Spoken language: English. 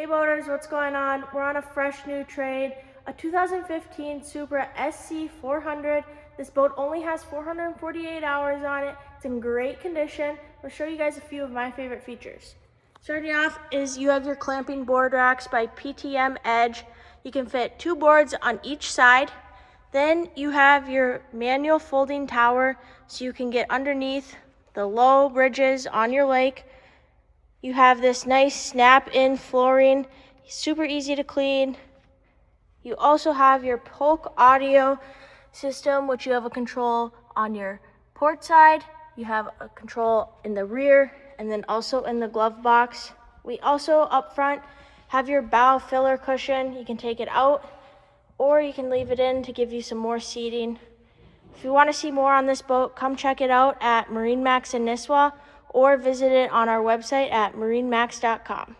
Hey boaters, what's going on? We're on a fresh new trade, a 2015 Supra SC 400. This boat only has 448 hours on it. It's in great condition. I'll show you guys a few of my favorite features. Starting off is you have your clamping board racks by PTM Edge. You can fit 2 boards on each side. Then you have your manual folding tower so you can get underneath the low bridges on your lake. You have this nice snap-in flooring, super easy to clean. You also have your Polk audio system, which you have a control on your port side. You have a control in the rear and then also in the glove box. We also up front have your bow filler cushion. You can take it out or you can leave it in to give you some more seating. If you want to see more on this boat, come check it out at MarineMax in Nisswa, or visit it on our website at MarineMax.com.